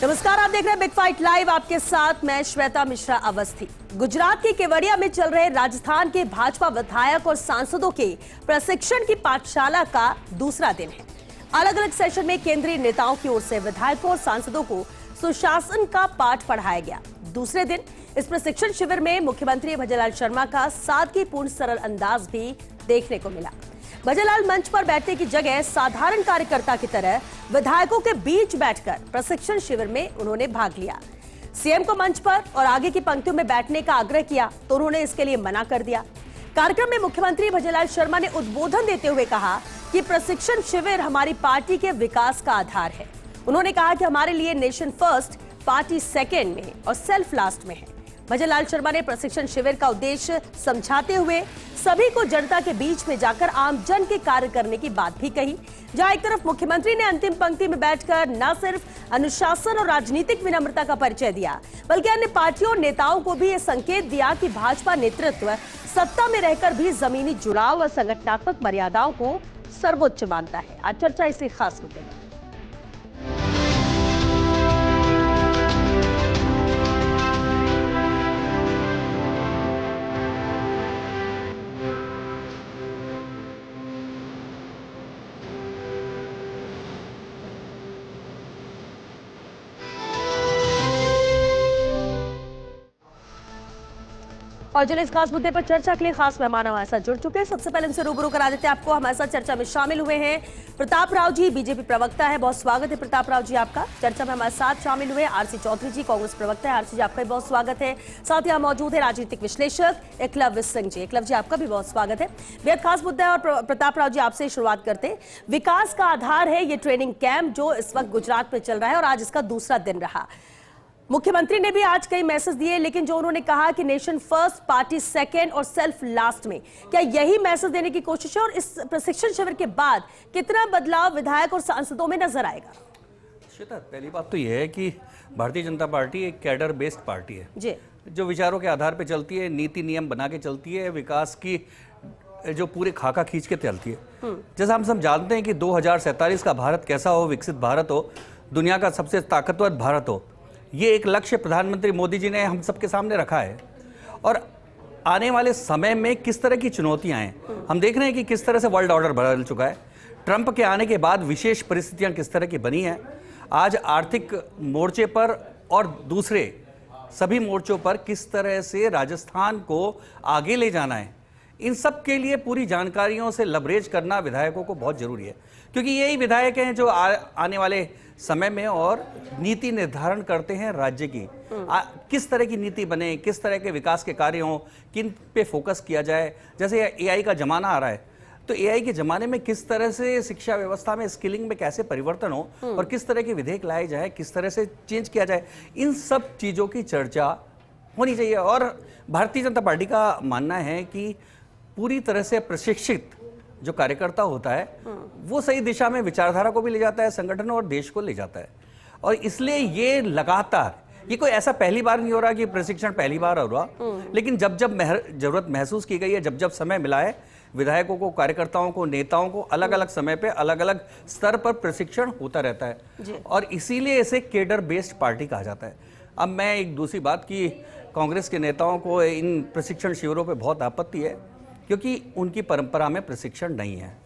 नमस्कार, आप देख रहे हैं बिग फाइट लाइव। आपके साथ मैं श्वेता मिश्रा अवस्थी। गुजरात के केवड़िया में चल रहे राजस्थान के भाजपा विधायक और सांसदों के प्रशिक्षण की पाठशाला का दूसरा दिन है। अलग अलग सेशन में केंद्रीय नेताओं की ओर से विधायकों और सांसदों को सुशासन का पाठ पढ़ाया गया। दूसरे दिन इस प्रशिक्षण शिविर में मुख्यमंत्री भजनलाल शर्मा का सादगीपूर्ण सरल अंदाज भी देखने को मिला। भजनलाल मंच पर बैठने की जगह साधारण कार्यकर्ता की तरह विधायकों के बीच बैठकर प्रशिक्षण शिविर में उन्होंने भाग लिया। सीएम को मंच पर और आगे की पंक्तियों में बैठने का आग्रह किया तो उन्होंने इसके लिए मना कर दिया। कार्यक्रम में मुख्यमंत्री भजनलाल शर्मा ने उद्बोधन देते हुए कहा कि प्रशिक्षण शिविर हमारी पार्टी के विकास का आधार है। उन्होंने कहा कि हमारे लिए नेशन फर्स्ट, पार्टी सेकेंड में और सेल्फ लास्ट में है। भजनलाल शर्मा ने प्रशिक्षण शिविर का उद्देश्य समझाते हुए सभी को जनता के बीच में जाकर आम जन के कार्य करने की बात भी कही। जहां एक तरफ मुख्यमंत्री ने अंतिम पंक्ति में बैठकर न सिर्फ अनुशासन और राजनीतिक विनम्रता का परिचय दिया, बल्कि अन्य पार्टियों और नेताओं को भी यह संकेत दिया कि भाजपा नेतृत्व सत्ता में रहकर भी जमीनी जुड़ाव और संगठनात्मक मर्यादाओं को सर्वोच्च मानता है। आज चर्चा इसी खास मुद्दे पर। और चलिए इस खास मुद्दे पर चर्चा के लिए खास मेहमान हमारे साथ जुड़ चुके हैं। सबसे पहले उनसे रूबरू करा देते हैं आपको। हमारे साथ चर्चा में शामिल हुए हैं प्रताप राव जी, बीजेपी प्रवक्ता है। बहुत स्वागत है प्रताप राव जी आपका। चर्चा में हमारे साथ शामिल हुए आरसी चौधरी जी, कांग्रेस प्रवक्ता है। आरसी जी आपका भी बहुत स्वागत है। साथ ही यहाँ मौजूद है राजनीतिक विश्लेषक एकलव्य सिंह जी। एकलव्य जी आपका भी बहुत स्वागत है। बेहद खास मुद्दा है और प्रताप राव जी आपसे शुरुआत करते हैं। विकास का आधार है ये ट्रेनिंग कैंप जो इस वक्त गुजरात में चल रहा है और आज इसका दूसरा दिन रहा। मुख्यमंत्री ने भी आज कई मैसेज दिए, लेकिन जो उन्होंने कहा कि नेशन फर्स्ट, पार्टी सेकेंड और सेल्फ लास्ट में, क्या यही मैसेज देने की कोशिश है? और इस प्रशिक्षण शिविर के बाद कितना बदलाव विधायक और सांसदों में नजर आएगा? श्वेता, पहली बात तो यह है कि भारतीय जनता पार्टी एक कैडर बेस्ड पार्टी है जी, जो विचारों के आधार पर चलती है, नीति नियम बना के चलती है, विकास की जो पूरे खाका खींच के चलती है। जैसा हम सब जानते हैं कि 2047 का भारत कैसा हो, विकसित भारत हो, दुनिया का सबसे ताकतवर भारत हो, ये एक लक्ष्य प्रधानमंत्री मोदी जी ने हम सबके सामने रखा है। और आने वाले समय में किस तरह की चुनौतियां हैं, हम देख रहे हैं कि किस तरह से वर्ल्ड ऑर्डर बदल चुका है। ट्रंप के आने के बाद विशेष परिस्थितियां किस तरह की बनी हैं। आज आर्थिक मोर्चे पर और दूसरे सभी मोर्चों पर किस तरह से राजस्थान को आगे ले जाना है, इन सब के लिए पूरी जानकारियों से लबरेज करना विधायकों को बहुत जरूरी है, क्योंकि यही विधायक हैं जो आने वाले समय में और नीति निर्धारण करते हैं राज्य की। किस तरह की नीति बने, किस तरह के विकास के कार्य हों, किन पे फोकस किया जाए। जैसे एआई का जमाना आ रहा है, तो एआई के जमाने में किस तरह से शिक्षा व्यवस्था में स्किलिंग में कैसे परिवर्तन हो और किस तरह के विधेयक लाए जाए, किस तरह से चेंज किया जाए, इन सब चीज़ों की चर्चा होनी चाहिए। और भारतीय जनता पार्टी का मानना है कि पूरी तरह से प्रशिक्षित जो कार्यकर्ता होता है वो सही दिशा में विचारधारा को भी ले जाता है, संगठन और देश को ले जाता है। और इसलिए ये लगातार, ये कोई ऐसा पहली बार नहीं हो रहा कि प्रशिक्षण पहली बार हो रहा, लेकिन जब जब जरूरत महसूस की गई है, जब जब समय मिला है, विधायकों को, कार्यकर्ताओं को, नेताओं को अलग अलग समय पे अलग अलग स्तर पर प्रशिक्षण होता रहता है। और इसीलिए इसे केडर बेस्ड पार्टी कहा जाता है। अब मैं एक दूसरी बात की, कांग्रेस के नेताओं को इन प्रशिक्षण शिविरों पर बहुत आपत्ति है, क्योंकि उनकी परंपरा में प्रशिक्षण नहीं है।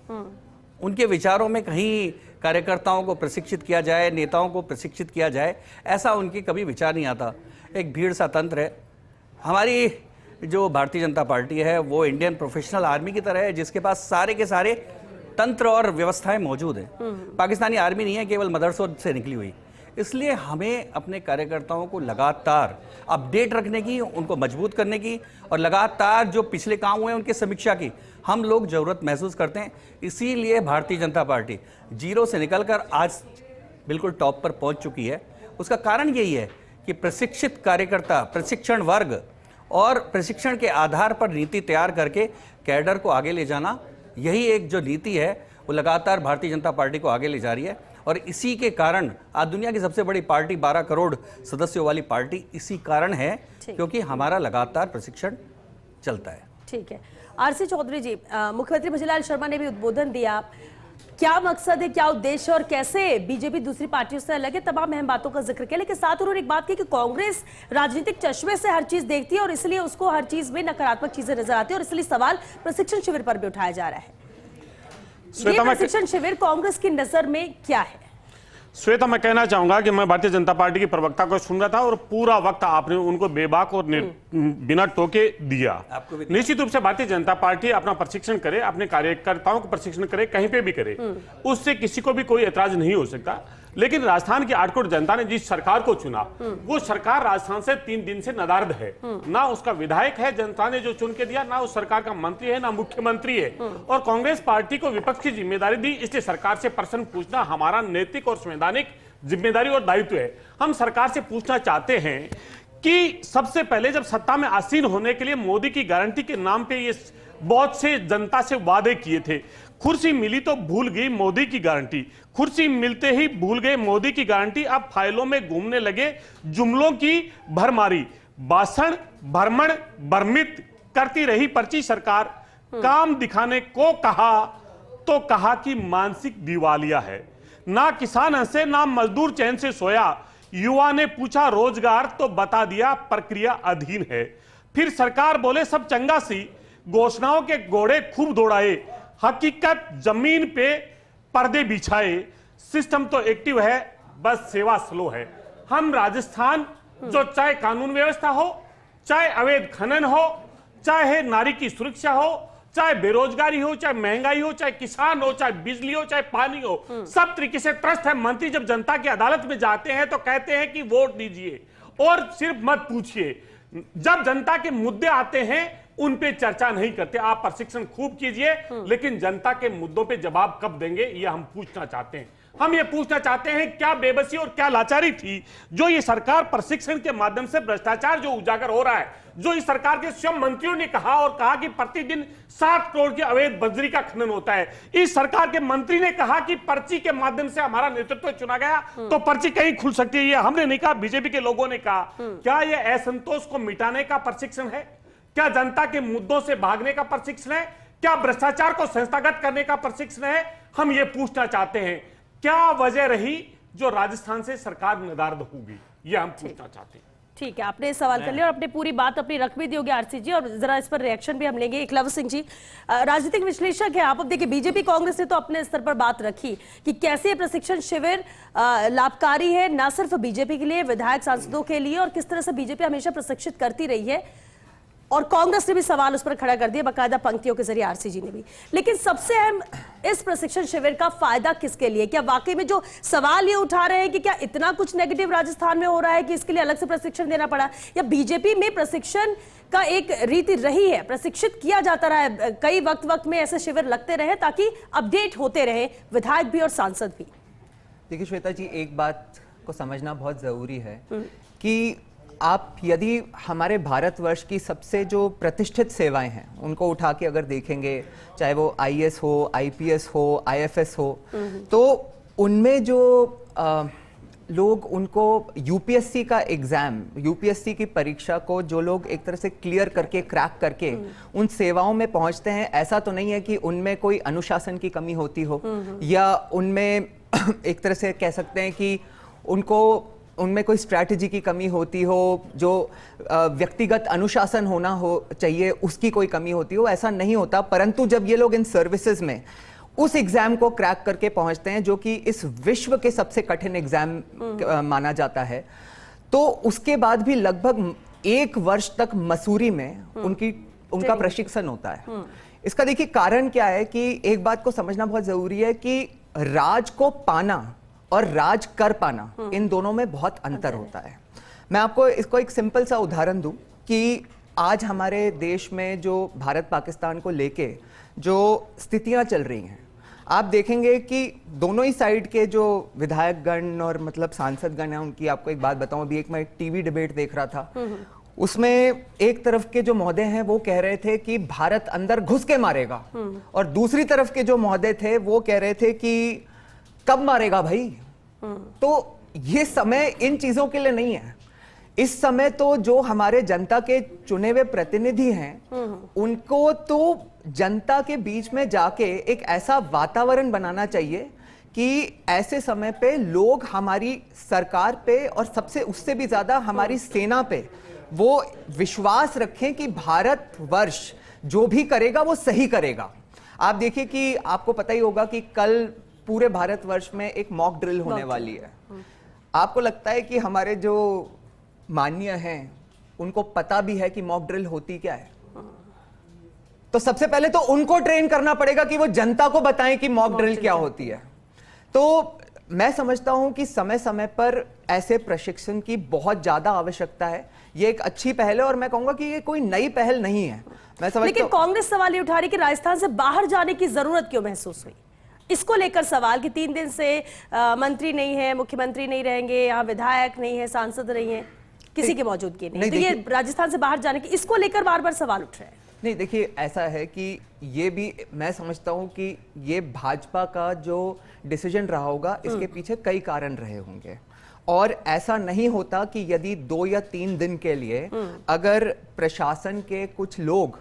उनके विचारों में कहीं कार्यकर्ताओं को प्रशिक्षित किया जाए, नेताओं को प्रशिक्षित किया जाए, ऐसा उनके कभी विचार नहीं आता। एक भीड़ सा तंत्र है। हमारी जो भारतीय जनता पार्टी है वो इंडियन प्रोफेशनल आर्मी की तरह है, जिसके पास सारे के सारे तंत्र और व्यवस्थाएं मौजूद हैं। पाकिस्तानी आर्मी नहीं है केवल मदरसों से निकली हुई। इसलिए हमें अपने कार्यकर्ताओं को लगातार अपडेट रखने की, उनको मजबूत करने की और लगातार जो पिछले काम हुए उनकी समीक्षा की हम लोग जरूरत महसूस करते हैं। इसीलिए भारतीय जनता पार्टी जीरो से निकलकर आज बिल्कुल टॉप पर पहुंच चुकी है। उसका कारण यही है कि प्रशिक्षित कार्यकर्ता, प्रशिक्षण वर्ग और प्रशिक्षण के आधार पर नीति तैयार करके कैडर को आगे ले जाना, यही एक जो नीति है वो लगातार भारतीय जनता पार्टी को आगे ले जा रही है। और इसी के कारण आज दुनिया की सबसे बड़ी पार्टी, 12 करोड़ सदस्यों वाली पार्टी इसी कारण है, क्योंकि हमारा लगातार प्रशिक्षण चलता है। ठीक है। आरसी चौधरी जी, मुख्यमंत्री भजनलाल शर्मा ने भी उद्बोधन दिया। क्या मकसद है, क्या उद्देश्य और कैसे बीजेपी दूसरी पार्टियों से अलग है, तमाम अहम बातों का जिक्र किया। लेकिन साथ उन्होंने एक बात की कि कांग्रेस राजनीतिक चश्मे से हर चीज देखती है और इसलिए उसको हर चीज में नकारात्मक चीजें नजर आती है और इसलिए सवाल प्रशिक्षण शिविर पर भी उठाया जा रहा है। ये प्रशिक्षण शिविर कांग्रेस की नजर में क्या है? श्वेता, मैं कहना चाहूंगा कि मैं भारतीय जनता पार्टी की प्रवक्ता को सुन रहा था और पूरा वक्त आपने उनको बेबाक और बिना टोके दिया। निश्चित रूप से भारतीय जनता पार्टी अपना प्रशिक्षण करे, अपने कार्यकर्ताओं को प्रशिक्षण करे, कहीं पे भी करे, उससे किसी को भी कोई ऐतराज नहीं हो सकता। लेकिन राजस्थान की 8 करोड़ जनता ने जिस सरकार को चुना, वो सरकार राजस्थान से 3 दिन से नदारद है। ना उसका विधायक है जनता ने जो चुन के दिया, ना उस सरकार का मंत्री है, ना मुख्यमंत्री है। और कांग्रेस पार्टी को विपक्ष की जिम्मेदारी दी, इसलिए सरकार से प्रश्न पूछना हमारा नैतिक और संवैधानिक जिम्मेदारी और दायित्व है। हम सरकार से पूछना चाहते हैं कि सबसे पहले जब सत्ता में आसीन होने के लिए मोदी की गारंटी के नाम पे ये बहुत से जनता से वादे किए थे, कुर्सी मिली तो भूल गई मोदी की गारंटी, कुर्सी मिलते ही भूल गए मोदी की गारंटी। अब फाइलों में घूमने लगे जुमलों की भरमारी, भाषण भ्रमण भ्रमित करती रही पर्ची सरकार। काम दिखाने को कहा तो कहा कि मानसिक दिवालिया है। ना किसान हंसे ना मजदूर चैन से सोया, युवा ने पूछा रोजगार तो बता दिया प्रक्रिया अधीन है। फिर सरकार बोले सब चंगा सी, घोषणाओं के घोड़े खूब दौड़ाए, हकीकत जमीन पे पर्दे बिछाए। सिस्टम तो एक्टिव है, बस सेवा स्लो है। हम राजस्थान जो चाहे कानून व्यवस्था हो, चाहे अवैध खनन हो, चाहे नारी की सुरक्षा हो, चाहे बेरोजगारी हो, चाहे महंगाई हो, चाहे किसान हो, चाहे बिजली हो, चाहे पानी हो, सब तरीके से त्रस्त है। मंत्री जब जनता की अदालत में जाते हैं तो कहते हैं कि वोट दीजिए और सिर्फ मत पूछिए। जब जनता के मुद्दे आते हैं उन पे चर्चा नहीं करते। आप प्रशिक्षण खूब कीजिए, लेकिन जनता के मुद्दों पे जवाब कब देंगे, ये हम पूछना चाहते हैं। हम ये पूछना चाहते हैं क्या बेबसी और क्या लाचारी थी जो ये सरकार प्रशिक्षण के माध्यम से भ्रष्टाचार जो उजागर हो रहा है, जो इस सरकार के स्वयं मंत्रियों ने कहा कि प्रतिदिन 7 करोड़ के अवैध बजरी का खनन होता है। इस सरकार के मंत्री ने कहा कि पर्ची के माध्यम से हमारा नेतृत्व चुना गया तो पर्ची कहीं खुल सकती है। ये हमने नहीं कहा, बीजेपी के लोगों ने कहा। क्या ये असंतोष को मिटाने का प्रशिक्षण है? क्या जनता के मुद्दों से भागने का प्रशिक्षण है? क्या भ्रष्टाचार को संस्थागत करने का प्रशिक्षण है? हम ये पूछना चाहते हैं, क्या वजह रही जो राजस्थान से सरकार नदारद होगी, ये हम पूछना चाहते हैं। ठीक है, आपने सवाल कर लिया और अपनी पूरी बात अपनी रख भी दी होगी आरसी जी, और जरा इस पर रिएक्शन भी हम लेंगे। एकलव्य सिंह जी, राजनीतिक विश्लेषक है आप। अब देखिए, बीजेपी कांग्रेस ने तो अपने स्तर पर बात रखी कि कैसे प्रशिक्षण शिविर लाभकारी है, न सिर्फ बीजेपी के लिए, विधायक सांसदों के लिए, और किस तरह से बीजेपी हमेशा प्रशिक्षित करती रही है। और कांग्रेस ने भी सवाल उस पर खड़ा कर दिया बाकायदा पंक्तियों के जरिए, आरसी जी ने भी। लेकिन सबसे अहम, इस प्रशिक्षण शिविर का फायदा किसके लिए? क्या वाकई में जो सवाल ये उठा रहे हैं कि क्या इतना कुछ नेगेटिव राजस्थान में हो रहा है कि इसके लिए अलग से प्रशिक्षण देना पड़ा, या बीजेपी में प्रशिक्षण का एक रीति रही है, प्रशिक्षित किया जाता रहा है, कई वक्त में ऐसे शिविर लगते रहे ताकि अपडेट होते रहे विधायक भी और सांसद भी? देखिए श्वेता जी, एक बात को समझना बहुत जरूरी है कि आप यदि हमारे भारतवर्ष की सबसे जो प्रतिष्ठित सेवाएं हैं उनको उठा के अगर देखेंगे, चाहे वो आईएएस हो, आईपीएस हो, आईएफएस हो, तो उनमें जो लोग उनको यूपीएससी का एग्जाम, यूपीएससी की परीक्षा को जो लोग एक तरह से क्लियर करके, क्रैक करके उन सेवाओं में पहुंचते हैं, ऐसा तो नहीं है कि उनमें कोई अनुशासन की कमी होती हो या उनमें एक तरह से कह सकते हैं कि उनमें कोई स्ट्रैटेजी की कमी होती हो, जो व्यक्तिगत अनुशासन होना हो चाहिए उसकी कोई कमी होती हो, ऐसा नहीं होता। परंतु जब ये लोग इन सर्विसेज में उस एग्जाम को क्रैक करके पहुंचते हैं जो कि इस विश्व के सबसे कठिन एग्जाम माना जाता है, तो उसके बाद भी लगभग 1 वर्ष तक मसूरी में उनका प्रशिक्षण होता है। इसका देखिए कारण क्या है कि एक बात को समझना बहुत जरूरी है कि राज को पाना और राज कर पाना, इन दोनों में बहुत अंतर होता है। मैं आपको इसको एक सिंपल सा उदाहरण दूं कि आज हमारे देश में जो भारत पाकिस्तान को लेके जो स्थितियां चल रही हैं, आप देखेंगे कि दोनों ही साइड के जो विधायकगण और मतलब सांसदगण हैं, उनकी आपको एक बात बताऊं, अभी मैं एक टीवी डिबेट देख रहा था, उसमें एक तरफ के जो महोदय हैं वो कह रहे थे कि भारत अंदर घुस के मारेगा, और दूसरी तरफ के जो महोदय थे वो कह रहे थे कि कब मारेगा भाई। तो ये समय इन चीजों के लिए नहीं है। इस समय तो जो हमारे जनता के चुने हुए प्रतिनिधि हैं उनको तो जनता के बीच में जाके एक ऐसा वातावरण बनाना चाहिए कि ऐसे समय पे लोग हमारी सरकार पे और सबसे उससे भी ज्यादा हमारी सेना पे वो विश्वास रखें कि भारतवर्ष जो भी करेगा वो सही करेगा। आप देखिए कि आपको पता ही होगा कि कल पूरे भारतवर्ष में एक मॉक ड्रिल होने वाली है। आपको लगता है कि हमारे जो माननीय हैं उनको पता भी है कि मॉक ड्रिल होती क्या है? तो सबसे पहले तो उनको ट्रेन करना पड़ेगा कि वो जनता को बताएं कि मॉक ड्रिल क्या होती है। तो मैं समझता हूं कि समय समय पर ऐसे प्रशिक्षण की बहुत ज्यादा आवश्यकता है। ये एक अच्छी पहल है और मैं कहूंगा कि ये कोई नई पहल नहीं है। मैं समझता लेकिन कांग्रेस सवाल ये उठा रही कि राजस्थान से बाहर जाने की जरूरत क्यों महसूस हुई? इसको लेकर सवाल कि 3 दिन से मंत्री नहीं है, मुख्यमंत्री नहीं रहेंगे, यहाँ विधायक नहीं है, सांसद नहीं है, किसी की मौजूदगी नहीं, तो ये राजस्थान से बाहर जाने की, इसको लेकर बार बार सवाल उठ रहे हैं। नहीं, देखिए ऐसा है कि ये भी मैं समझता हूं कि ये भाजपा का जो डिसीजन रहा होगा इसके पीछे कई कारण रहे होंगे और ऐसा नहीं होता कि यदि 2 या 3 दिन के लिए अगर प्रशासन के कुछ लोग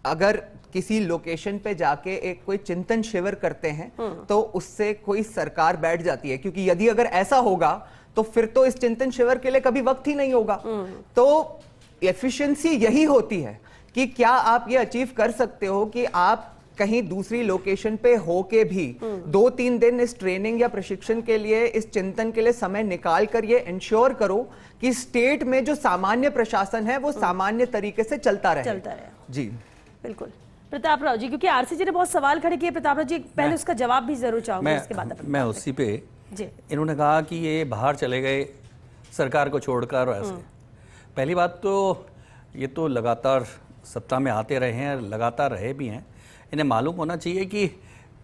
अगर किसी लोकेशन पे जाके एक कोई चिंतन शिविर करते हैं तो उससे कोई सरकार बैठ जाती है, क्योंकि यदि अगर ऐसा होगा तो फिर तो इस चिंतन शिविर के लिए कभी वक्त ही नहीं होगा। तो एफिशिएंसी यही होती है कि क्या आप ये अचीव कर सकते हो कि आप कहीं दूसरी लोकेशन पे होके भी 2-3 दिन इस ट्रेनिंग या प्रशिक्षण के लिए, इस चिंतन के लिए समय निकाल कर ये इंश्योर करो कि स्टेट में जो सामान्य प्रशासन है वो सामान्य तरीके से चलता रहे। जी बिल्कुल। प्रताप राव जी, क्योंकि आरसीजी ने बहुत सवाल खड़े किए, प्रताप राव जी पहले उसका जवाब भी जरूर चाहूंगा, इसके बाद मैं उसी पे इन्होंने कहा कि ये बाहर चले गए सरकार को छोड़कर। ऐसे पहली बात तो ये तो लगातार सत्ता में आते रहे हैं, लगातार रहे भी हैं। इन्हें मालूम होना चाहिए कि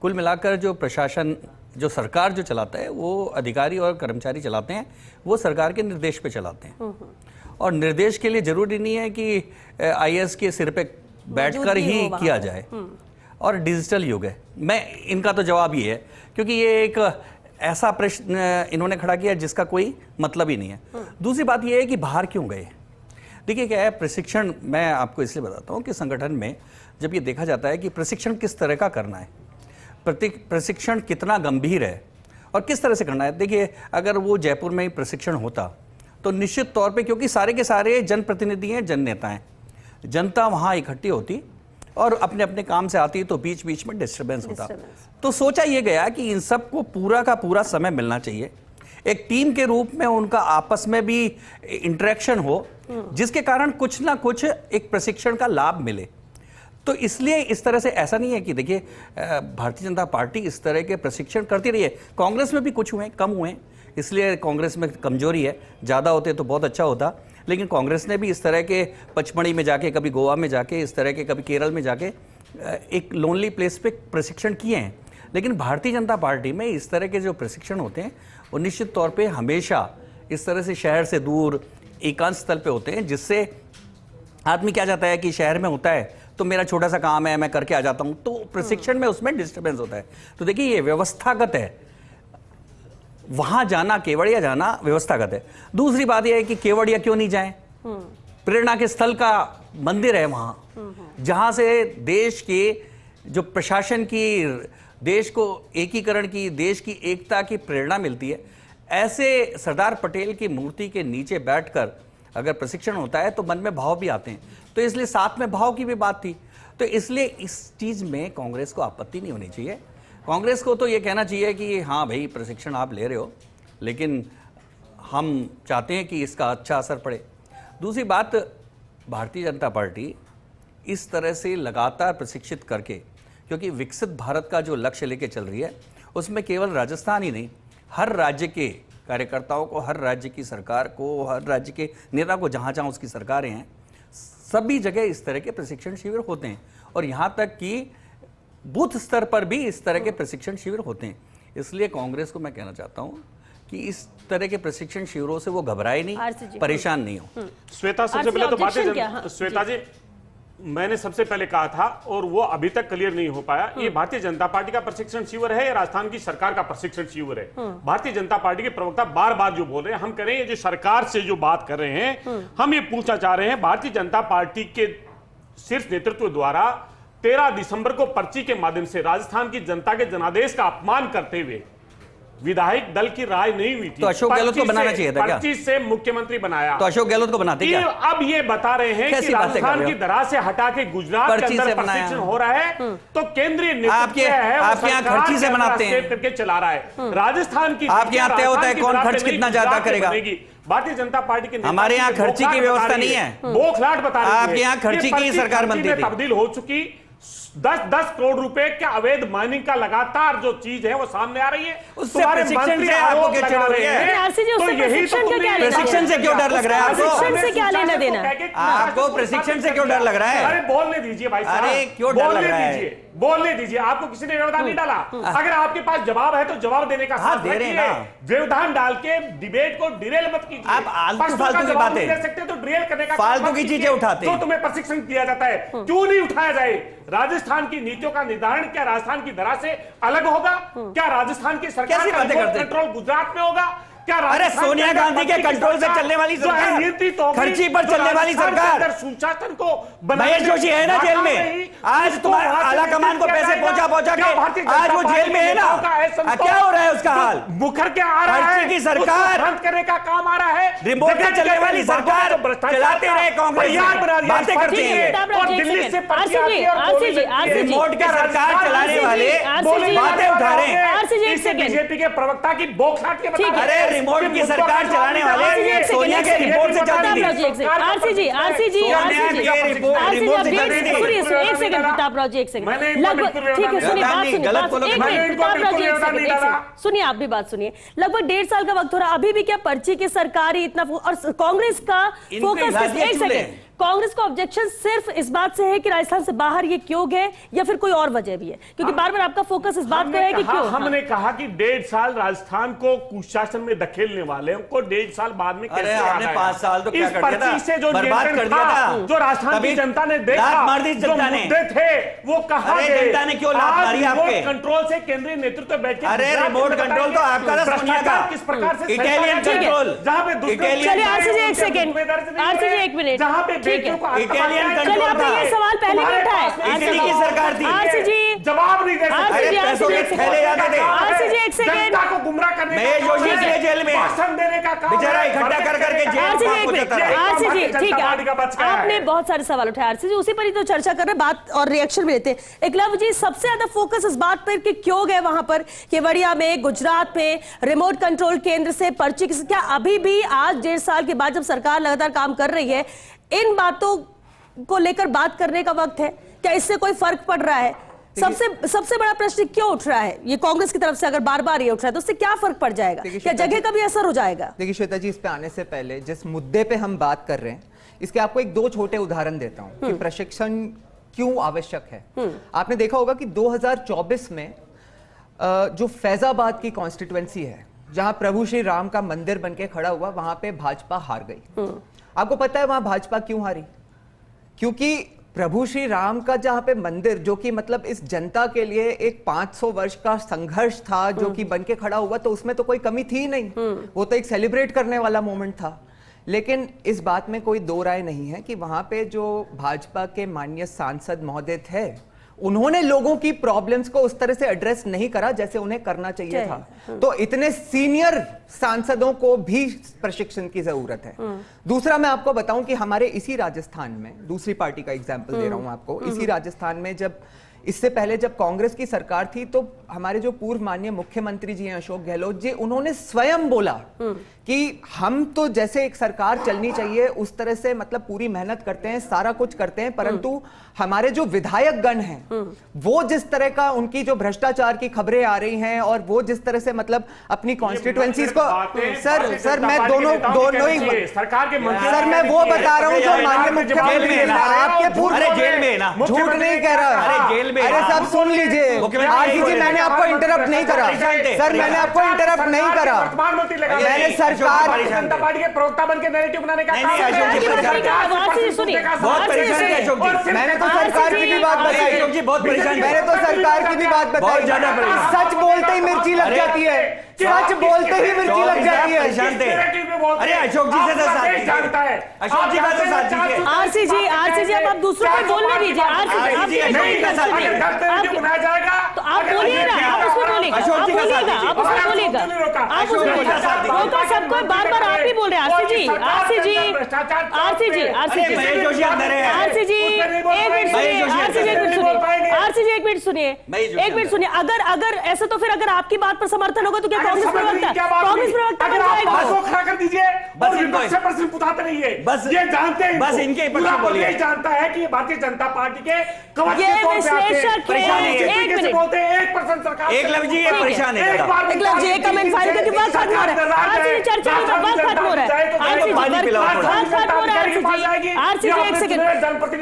कुल मिलाकर जो प्रशासन, जो सरकार जो चलाता है वो अधिकारी और कर्मचारी चलाते हैं, वो सरकार के निर्देश पे चलाते हैं। और निर्देश के लिए जरूरी नहीं है कि आईएएस के सिर पे बैठकर ही किया जाए। और डिजिटल युग है। मैं इनका तो जवाब ये है, क्योंकि ये एक ऐसा प्रश्न इन्होंने खड़ा किया जिसका कोई मतलब ही नहीं है। दूसरी बात ये है कि बाहर क्यों गए? देखिए क्या है, प्रशिक्षण मैं आपको इसलिए बताता हूँ कि संगठन में जब ये देखा जाता है कि प्रशिक्षण किस तरह का करना है, प्रशिक्षण कितना गंभीर है और किस तरह से करना है। देखिए अगर वो जयपुर में ही प्रशिक्षण होता तो निश्चित तौर पे, क्योंकि सारे के सारे जनप्रतिनिधि हैं, जन नेता हैं, जनता वहाँ इकट्ठी होती और अपने अपने काम से आती तो बीच बीच में डिस्टर्बेंस होता। तो सोचा ये गया कि इन सबको पूरा का पूरा समय मिलना चाहिए, एक टीम के रूप में उनका आपस में भी इंटरेक्शन हो, जिसके कारण कुछ ना कुछ एक प्रशिक्षण का लाभ मिले। तो इसलिए इस तरह से ऐसा नहीं है कि देखिए भारतीय जनता पार्टी इस तरह के प्रशिक्षण करती रही है। कांग्रेस में भी कुछ हुए, कम हुए, इसलिए कांग्रेस में कमजोरी है। ज़्यादा होते तो बहुत अच्छा होता, लेकिन कांग्रेस ने भी इस तरह के पचमढ़ी में जाके, कभी गोवा में जाके, इस तरह के कभी केरल में जाके एक लोनली प्लेस पे प्रशिक्षण किए हैं। लेकिन भारतीय जनता पार्टी में इस तरह के जो प्रशिक्षण होते हैं वो निश्चित तौर पे हमेशा इस तरह से शहर से दूर एकांत स्थल पे होते हैं, जिससे आदमी क्या चाहता है कि शहर में होता है तो मेरा छोटा सा काम है, मैं करके आ जाता हूं, तो प्रशिक्षण में उसमें डिस्टर्बेंस होता है। तो देखिए ये व्यवस्थागत है, वहां जाना, केवड़िया जाना व्यवस्थागत है। दूसरी बात यह है कि केवड़िया क्यों नहीं जाएं? प्रेरणा के स्थल का मंदिर है वहां, जहां से देश के जो प्रशासन की, देश को एकीकरण की, देश की एकता की प्रेरणा मिलती है। ऐसे सरदार पटेल की मूर्ति के नीचे बैठकर अगर प्रशिक्षण होता है तो मन में भाव भी आते हैं। तो इसलिए साथ में भाव की भी बात थी। तो इसलिए इस चीज में कांग्रेस को आपत्ति नहीं होनी चाहिए। कांग्रेस को तो ये कहना चाहिए कि हाँ भाई प्रशिक्षण आप ले रहे हो, लेकिन हम चाहते हैं कि इसका अच्छा असर पड़े। दूसरी बात, भारतीय जनता पार्टी इस तरह से लगातार प्रशिक्षित करके, क्योंकि विकसित भारत का जो लक्ष्य लेके चल रही है उसमें केवल राजस्थान ही नहीं, हर राज्य के कार्यकर्ताओं को, हर राज्य की सरकार को, हर राज्य के नेता को, जहाँ जहाँ उसकी सरकारें हैं, सभी जगह इस तरह के प्रशिक्षण शिविर होते हैं। और यहाँ तक कि बूथ स्तर पर भी इस तरह के प्रशिक्षण शिविर होते हैं। इसलिए कांग्रेस को मैं कहना चाहता हूँ कि इस तरह के प्रशिक्षण शिविरों से वो घबराए नहीं, परेशान नहीं हो। श्वेता, सबसे पहले तो बातें, श्वेता जी मैंने सबसे पहले कहा था और वो अभी तक क्लियर नहीं हो पाया, ये भारतीय जनता पार्टी का प्रशिक्षण शिविर है या राजस्थान की सरकार का प्रशिक्षण शिविर है। भारतीय जनता पार्टी के प्रवक्ता बार बार जो बोल रहे हैं, हम करें ये जो सरकार से जो बात कर रहे हैं, हम ये पूछना चाह रहे हैं भारतीय जनता पार्टी के शीर्ष नेतृत्व द्वारा 13 दिसंबर को पर्ची के माध्यम से राजस्थान की जनता के जनादेश का अपमान करते हुए विधायक दल की राय नहीं हुई थी, तो अशोक गहलोत को बनाना चाहिए था क्या? 25 से मुख्यमंत्री बनाया, तो अशोक गहलोत को बनाते क्या? अब ये बता रहे हैं कि राजस्थान की दरा से हटा के गुजरात के अंदर प्रशिक्षण हो रहा है, तो केंद्रीय नेतृत्व है आपके यहाँ खर्ची से बनाते हैं करके चला रहा है। राजस्थान की आपके यहाँ तय होता है कौन खर्च कितना ज्यादा करेगा। भारतीय जनता पार्टी के हमारे यहाँ खर्ची की व्यवस्था नहीं है, बौखलाहट बता रही है। आपके यहाँ खर्ची की सरकार बनती थी, तब्दील हो चुकी 10 करोड़ रुपए के अवैध माइनिंग का लगातार जो चीज है वो सामने आ रही है। उससे प्रशिक्षण से आपको क्या चिढ़ रही है? तो यही तो प्रशिक्षण से क्यों डर लग रहा है आपको? प्रशिक्षण से क्या लेना देना? आपको प्रशिक्षण से क्यों डर लग रहा है? अरे बोलने दीजिए भाई साहब, अरे क्यों डर लग रहा है? बोलने दीजिए, आपको किसी ने व्यवधान नहीं डाला। अगर आपके पास जवाब है तो जवाब देने का साथ दे रहे हैं ना। व्यवधान डाल के डिबेट को डिरेल मत कीजिए। आप आलतू फालतू की बातें दे सकते तो डिरेल करने का फालतू की चीजें उठाते हैं। तो तुम्हें प्रशिक्षण दिया जाता है, क्यों नहीं उठाया जाए? राजस्थान की नीतियों का निर्धारण क्या राजस्थान की दरा से अलग होगा? क्या राजस्थान की सरकार का कंट्रोल गुजरात में होगा? क्या अरे सोनिया गांधी के कंट्रोल से चलने वाली सरकार, खर्ची पर चलने वाली सरकार, सुशासन को महेश जोशी है ना जेल में, आज तुम्हारे आला कमान को पैसे पहुंचा के आज वो जेल में है ना, क्या हो रहा है उसका हाल? मुखर के आ रहा है, खर्ची की सरकार बंद करने का काम आ रहा है, रिमोट से चलने वाली सरकार चलाते रहे कांग्रेस, बातें करती है और दिल्ली से रिमोट की सरकार चलाने वाले बातें उठा रहे हैं। बीजेपी के प्रवक्ता की बौखलाहट के बता, अरे रिमोट की सरकार चलाने वाले सोनिया के रिपोर्ट से चलती थी। आरसीजी एक सेकंड प्रताप जी, एक सेकंड लगभग, ठीक है सुनिए बात, सुनिए सुनिए आप भी बात सुनिए। लगभग 1.5 साल का वक्त हो रहा, अभी भी क्या पर्ची की सरकार ही इतना और कांग्रेस का फोकस, एक सेकंड, कांग्रेस को ऑब्जेक्शन सिर्फ इस बात से है कि राजस्थान से बाहर ये क्यों गए या फिर कोई और वजह भी है? क्योंकि बार बार आपका फोकस इस बात पे है कि क्यों। हमने कहा कि 1.5 साल राजस्थान को कुशासन में धकेलने वाले को 1.5 साल बाद में कैसे आपने 5 साल तो क्या कर दिया था? से जो बर्बाद कर दिया था, जो राजस्थान की जनता ने देखा, मार दी जनता ने, थे वो कहां गए? जनता ने क्यों लात मारी आपके? कंट्रोल से केंद्रीय नेतृत्व बैठे, अरे रिमोट कंट्रोल तो आपका था सोनिया का, किस प्रकार से इटालियन कंट्रोल, जहां पे चलिए आरसीजी एक सेकंड, आरसीजी एक मिनट, जहां पे बेटियों को चलिए आपने ये सवाल पहले भी उठाया, इटली की सरकार थी, आरसीजी जवाब नहीं दे सकते, पैसों के थैले जाते थे, आरसीजी एक सेकंड, जनता को गुमराह करने मैं जोशी इसलिए जेल में भाषण देने का काम बेचारा इकट्ठा कर करके जेल में पहुंचाता रहा। आरसीजी ठीक है, आपने बहुत सारे सवाल उठाए आरसीजी, उसी पर ही तो चर्चा कर रहे, बात और रिएक्शन भी लेते हैं। एकलव्य जी, सबसे ज्यादा फोकस इस बात पर कि क्यों गए वहां पर केवड़िया में, गुजरात में रिमोट कंट्रोल केंद्र से पर्ची, क्या अभी भी आज 1.5 साल के बाद जब सरकार लगातार काम कर रही है, इन बातों को लेकर बात करने का वक्त है? क्या इससे कोई फर्क पड़ रहा है? सबसे बड़ा प्रश्न क्यों उठ रहा है ये कांग्रेस की तरफ से? अगर बार बार ये उठ रहा है तो उससे क्या फर्क पड़ जाएगा? क्या जगह का भी असर हो जाएगा? देखिए श्वेता जी, इस पे आने से पहले जिस मुद्दे पे हम बात कर रहे हैं, इसके आपको 2 छोटे उदाहरण देता हूं कि प्रशिक्षण क्यों आवश्यक है। आपने देखा होगा कि 2024 में जो फैजाबाद की कॉन्स्टिट्यूएंसी है, जहां प्रभु श्री राम का मंदिर बनके खड़ा हुआ, वहां पे भाजपा हार गई। आपको पता है वहां भाजपा क्यों हारी? क्योंकि प्रभु श्री राम का जहां पे मंदिर, जो कि मतलब इस जनता के लिए एक 500 वर्ष का संघर्ष था, जो कि बनके खड़ा हुआ, तो उसमें तो कोई कमी थी नहीं, वो तो एक सेलिब्रेट करने वाला मोमेंट था। लेकिन इस बात में कोई दो राय नहीं है कि वहां पे जो भाजपा के माननीय सांसद महोदय थे, उन्होंने लोगों की प्रॉब्लम्स को उस तरह से एड्रेस नहीं करा जैसे उन्हें करना चाहिए था। तो इतने सीनियर सांसदों को भी प्रशिक्षण की जरूरत है। दूसरा मैं आपको बताऊं कि हमारे इसी राजस्थान में, दूसरी पार्टी का एग्जांपल दे रहा हूं आपको, इसी राजस्थान में जब इससे पहले जब कांग्रेस की सरकार थी, तो हमारे जो पूर्व माननीय मुख्यमंत्री जी हैं अशोक गहलोत जी, उन्होंने स्वयं बोला कि हम तो जैसे एक सरकार चलनी चाहिए उस तरह से मतलब पूरी मेहनत करते हैं, सारा कुछ करते हैं, परंतु हमारे जो विधायक गण हैं वो जिस तरह का उनकी जो भ्रष्टाचार की खबरें आ रही हैं और वो जिस तरह से मतलब अपनी कॉन्स्टिट्यूएंसीज को, सर मैं दोनों ही सरकार के मंत्री, सर मैं वो बता रहा हूं जो माननीय मुख्यमंत्री आपके पूर्व जेल में ना, झूठ नहीं कह रहा, जेल में, अरे सब सुन लीजिए आरसीजी, मैंने आपको इंटरप्ट नहीं करा सर, मैंने आपको इंटरप्ट नहीं करा, मैंने सर सरकार भारतीय जनता पार्टी के प्रवक्ता बन के नैरेटिव बनाने का नहीं, अशोक जी बहुत परेशान है अशोक जी। मैंने तो सरकार की भी बात बताई। अशोक जी बहुत परेशान मैंने तो सरकार की भी बात बताई। बहुत ज्यादा परेशान। सच बोलते ही मिर्ची लग जाती है, सच बोलते ही मिर्ची लग जाती है। परेशान थे। अरे अशोक जी से तो साथ दीजिए। जानता है अशोक जी का तो साथ दीजिए। आरसी जी अब आप दूसरों को बोलने दीजिए। आरसी जी बनाया जाएगा तो आप बोलिए ना, आप उसमें बोलिएगा, अशोक जी का साथ दीजिए। आप उसमें बोलिएगा, आप उसमें बोलिएगा। रोका सबको, बार बार आप ही बोल रहे हैं। आरसी जी महेश जोशी अंदर है। आरसी जी एक मिनट सुनिए, आरसी जी एक मिनट सुनिए, आरसी जी एक मिनट सुनिए, एक मिनट सुनिए। अगर ऐसा तो फिर अगर आपकी बात पर समर्थन होगा तो क्या कांग्रेस प्रवक्ता बन जाएगा? खड़ा कर दीजिए और विपक्ष से प्रश्न पूछाते रहिए। बस ये जानते हैं, बस इनके पक्ष में बोलिए। जानता है कि ये भारतीय जनता पार्टी के कवच ये के तौर पे आते हैं। विश्लेषक परेशान है। है। एक मिनट। बोलते हैं 1% सरकार एक लफ्ज जी ये परेशान है। एक लफ्ज जी, एक कमेंट फाइल करके बात खत्म हो रहा है। आरसी जी चर्चा की बात खत्म हो रहा है। आरसी जी पानी पिलाओ थोड़ा। बात खत्म हो रहा है। आरसी जी एक सेकंड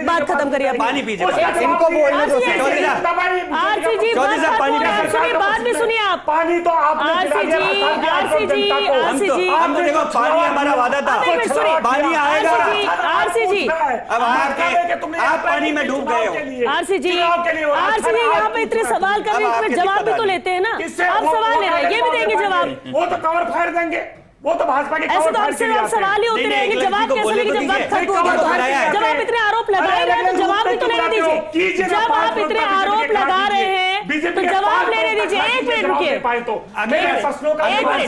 बात खत्म करिए आप। पानी पीजिए। इनको बोलने दो। आरसी जी चौधरी साहब पानी पीजिए। सुनिए, बात भी सुनिए आप। पानी तो आपने आरसी पिला दिया जी, राजस्थान की आम जनता को। आरसी जी, हम तो देखो पानी हमारा वादा था। एक मिनट सुनिए। पानी आएगा। आरसी जी अब आप पानी में डूब गए हो। आरसी जी यहाँ पे इतने सवाल कर रहे हैं, जवाब भी तो लेते हैं ना। आप सवाल ले रहे हैं, ये भी देंगे जवाब। वो तो कवर फायर देंगे, वो तो भाजपा के ऐसे तो आपसे सवाल ही होते रहेंगे, जवाब कैसे लेंगे जब वक्त खत्म हो गया? जब आप इतने आरोप लगा ही रहे हैं तो जवाब भी तो लेने दीजिए। जब आप इतने आरोप लगा रहे हैं तो जवाब लेने दीजिए। एक मिनट रुकिए,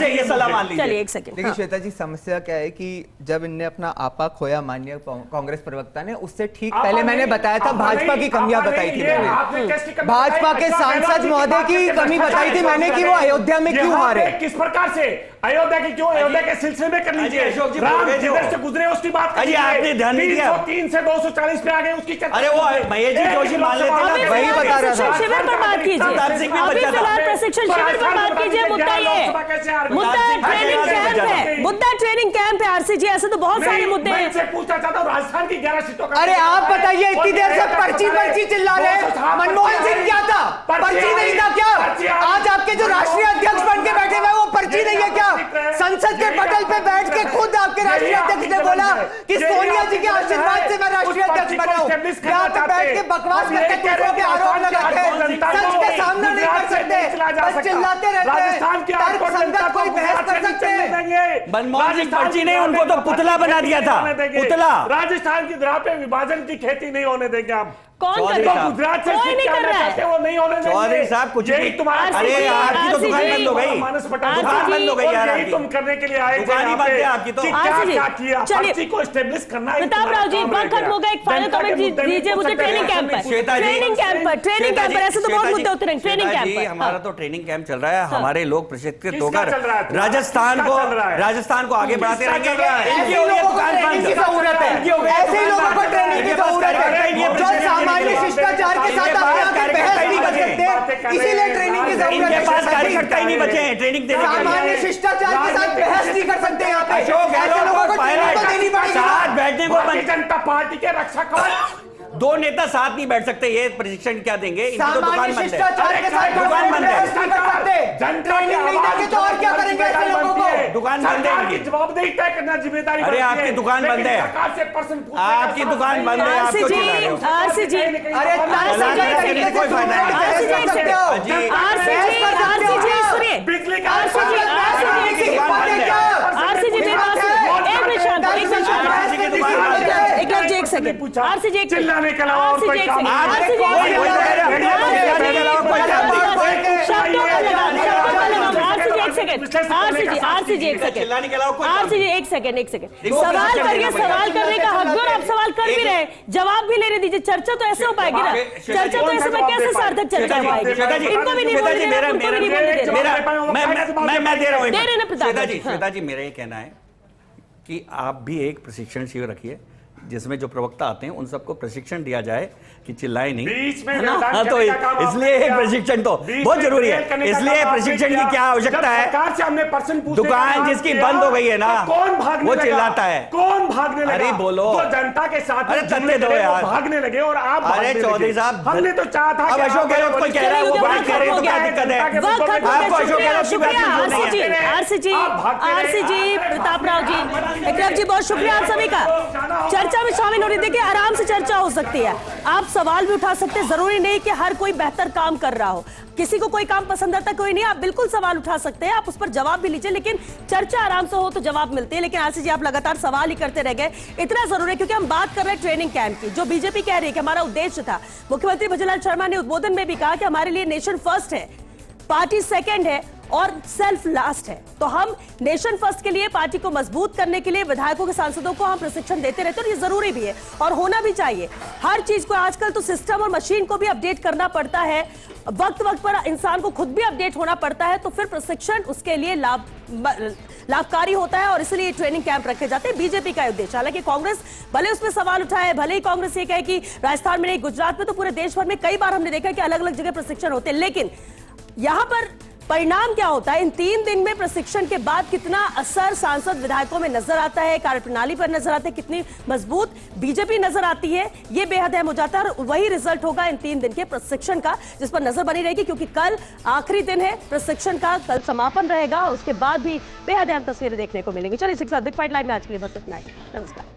ये सलाह मान लीजिए। चलिए एक सेकंड। देखिए श्वेता जी, समस्या क्या है कि जब इनने अपना आपा खोया माननीय कांग्रेस प्रवक्ता ने, उससे ठीक पहले मैंने बताया था भाजपा की कमियां बताई थी मैंने। भाजपा के सांसद महोदय की कमी बताई थी मैंने कि वो अयोध्या में क्यों हारे। किस प्रकार से अयोध्या की क्यों, अयोध्या के सिलसिले में कर लीजिए। अशोक जी राम बोल रहे जिधर थे से गुजरे उसकी बात कर लीजिए। आपने ध्यान नहीं दिया। 303 से 240 पे आ गए उसकी चर्चा। अरे वो महेश जी जोशी मान लेते अभी ना। वही बता रहा था। शिविर पर बात कीजिए। अभी फिलहाल प्रशिक्षण शिविर पर बात कीजिए। मुद्दा ये है, मुद्दा ट्रेनिंग कैंप है, मुद्दा ट्रेनिंग कैंप है। आरसी जी ऐसे तो बहुत सारे मुद्दे हैं। मैं पूछना चाहता हूँ राजस्थान की 11 सीटों का। अरे आप बताइए, इतनी देर से पर्ची चिल्ला रहे हैं। मनमोहन सिंह क्या था? पर्ची नहीं था क्या? आज आपके जो राष्ट्रीय अध्यक्ष बन के बैठे हुए वो पर्ची नहीं है क्या? संसद के पटल पे बैठ के खुद आपके राष्ट्रीय अध्यक्ष ने बोला कि सोनिया जी के आशीर्वाद से मैं राष्ट्रीय अध्यक्ष बना हूं। यहाँ पे बैठ के बकवास करके दूसरों के आरोप लगाते हैं, सच के सामना नहीं कर सकते, बस चिल्लाते रहते हैं। तर्क संगत कोई बहस कर सकते हैं? मनमोहन सिंह पर्ची नहीं, उनको तो पुतला बना दिया था। पुतला। राजस्थान की धरा पे विभाजन की खेती नहीं होने देंगे आप। कौन कर चौधरी रहा साहब। है? गुजरात से कोई नहीं कर रहा है। वो नहीं होने देंगे। चौधरी साहब कुछ यही भी तुम्हारा अरे आपकी तो दुकान बंद हो गई। मानस पटल दुकान बंद हो गई यार यही आपकी। तुम करने के लिए आए थे दुकान ही यहाँ बंद पे है आपकी तो। कि क्या आरसी जी, क्या किया, चलिए। पर्ची को एस्टेब्लिश करना है। प्रताप राव जी, वक्त खत्म हो गया। एक फाइनल कमेंट दीजिए मुझे ट्रेनिंग कैंप पर। श्वेता जी, ट्रेनिंग कैंप पर ऐसे तो बहुत मुद्दे होते रहेंगे। ट्रेनिंग श्वेता कैंप जी, पर हमारा तो ट्रेनिंग कैंप चल रहा है। हमारे लोग प्रशिक्षित किसका होकर चल रहा है? राजस्थान को आगे बढ़ाते किसका चल रहेंगे। रहा है? इनकी हो गई दुकान ट्रेनिंग की बंद। जरूरत है, ऐसे ही लोगों को ट्रेनिंग की जरूरत है जो सामान्य शिष्टाचार के साथ अपने आगे बहस नहीं कर सकते, इसीलिए ट्रेनिंग की जरूरत इनके पास है। कार्यकर्ता ही नहीं बचे हैं ट्रेनिंग देने के लिए। सामान्य शिष्टाचार के साथ बहस नहीं कर सकते यहाँ पे। अशोक ऐसे गहलोत लोगों को को ट्रेनिंग तो देनी पड़ेगी। साथ बैठने को भारतीय जनता पार्टी के रक्षा कवच। दो नेता साथ नहीं बैठ सकते, ये प्रशिक्षण क्या देंगे? इनकी तो दुकान सामान्य बंद है। शिष्टाचार के साथ दुकान बंद है। बहस नहीं कर सकते। ट्रेनिंग नहीं देंगे तो और क्या करेंगे ऐसे लोगों को? दुकान बंद है सरकार की इनकी। जवाबदेही तय करना जिम्मेदारी अरे बनती है। आपकी दुकान बंद लेकिन है। सरकार से प्रश्न पूछने का आपकी साहस दुकान नहीं बंद है, है। आप आरसी क्यों जी, चिल्ला रहे हो? आरसी जी, अरे कोई फायदा नहीं। आरसी जी एक सेकंड। आरसी जी सुनिए। बिजली का आरसी जी मेरी बात सुनिए। एक मिनट शांत, एक मिनट शांत। आरसी की दुकान बंद है। एक लफ्ज एक सेकंड। आरसी जी एक सेकंड। चिल्लाने के अलावा और आरसी कोई जी एक काम सेकंड। नहीं। आरसी जी एक सेकंड। चिल्लाने के अलावा कोई काम नहीं। शब्दों का लगाम, शब्दों का लगाम। आरसी जी एक सेकंड। आरसी जी एक सेकंड। चिल्लाने के अलावा कोई काम आरसी जी एक सेकंड, एक सेकंड। सवाल करिए, सवाल करने का हक दो और आप सवाल कर भी रहे हैं, जवाब भी लेने दीजिए। चर्चा तो ऐसे हो पाएगी ना, चर्चा तो ऐसे में कैसे सार्थक चर्चा हो पाएगी? श्वेता जी, इनको भी नहीं श्वेता बोलने जी, देना, उनको भी नहीं बोलने देना। मैं दे रहा हूँ। दे रहे हैं ना प्रताप श्वेता जी, जी, हाँ। श्वेता जी, मेरा ये कहना है कि आप भी एक प्रशिक्षण शिविर रखिए जिसमें जो प्रवक्ता आते हैं उन सबको प्रशिक्षण दिया जाए कि चिल्लाए नहीं, बीच में है ना? व्यवधान हाँ, तो करने का काम आपने इसलिए किया। प्रशिक्षण तो बीच बहुत में जरूरी फेल करने है। का इसलिए काम आपने प्रशिक्षण किया। की क्या आवश्यकता जब है? सरकार से हमने प्रश्न पूछने का दुकान काम जिसकी किया, बंद हो गई है ना, तो कौन भागने वो लगा? चिल्लाता है। कौन भागने लगा? अरे बोलो। जो जनता के साथ अरे में तथ्य जुड़ने दो लगे, वो यार। भागने लगे और आप अरे भागने चौधरी लगे। साहब, हमने तो चाहा था अब कि अशोक आप गहलोत कोई कह रहा है वो वक्त बात कर रहे हैं तो क्या खत्म हो दिक्कत है? गया। वक्त खत्म हो आपको गया। अशोक शुक्रिया, गहलोत की बात शुक्रिया नहीं सुननी है। आरसी जी, आरसी जी, प्रताप राव जी, विक्रम जी, बहुत शुक्रिया आप सभी का। चर्चा में शामिल होने देखिए, आराम से चर्चा हो सकती है, आप सवाल भी उठा सकते हैं, जरूरी नहीं कि हर कोई बेहतर काम कर रहा हो, किसी को कोई काम पसंद आता कोई नहीं, आप बिल्कुल सवाल उठा सकते हैं, आप उस पर जवाब भी लीजिए, लेकिन चर्चा आराम से हो तो जवाब मिलते हैं। लेकिन आरसी जी आप लगातार सवाल ही करते रह गए, इतना जरूरी है क्योंकि हम बात कर रहे हैं ट्रेनिंग कैंप की, जो बीजेपी कह रही है कि हमारा उद्देश्य था। मुख्यमंत्री भजनलाल शर्मा ने उद्बोधन में भी कहा कि हमारे लिए नेशन फर्स्ट है, पार्टी सेकंड है और सेल्फ लास्ट है। तो हम नेशन फर्स्ट के लिए, पार्टी को मजबूत करने के लिए विधायकों के, सांसदों को हम प्रशिक्षण देते रहते हैं और ये जरूरी भी है और होना भी चाहिए। हर चीज को आजकल तो सिस्टम और मशीन को भी अपडेट करना पड़ता है, वक्त वक्त पर इंसान को खुद भी अपडेट होना पड़ता है, तो फिर प्रशिक्षण उसके लिए लाभकारी होता है और इसलिए ट्रेनिंग कैंप रखे जाते हैं। बीजेपी का उद्देश्य, हालांकि कांग्रेस भले उसमें सवाल उठाए, भले ही कांग्रेस ये कहे कि राजस्थान में नहीं, गुजरात में तो पूरे देश भर में कई बार हमने देखा कि अलग अलग जगह प्रशिक्षण होते हैं, लेकिन यहां पर परिणाम क्या होता है? इन 3 दिन में प्रशिक्षण के बाद कितना असर सांसद विधायकों में नजर आता है, कार्यप्रणाली पर नजर आता है, कितनी मजबूत बीजेपी नजर आती है, ये बेहद अहम हो जाता है और वही रिजल्ट होगा इन 3 दिन के प्रशिक्षण का, जिस पर नजर बनी रहेगी क्योंकि कल आखिरी दिन है प्रशिक्षण का, कल समापन रहेगा, उसके बाद भी बेहद अहम तस्वीरें देखने को मिलेंगी। चलिए, इसी के साथ बिग फाइट लाइव में आज के लिए बस इतना ही। नमस्कार।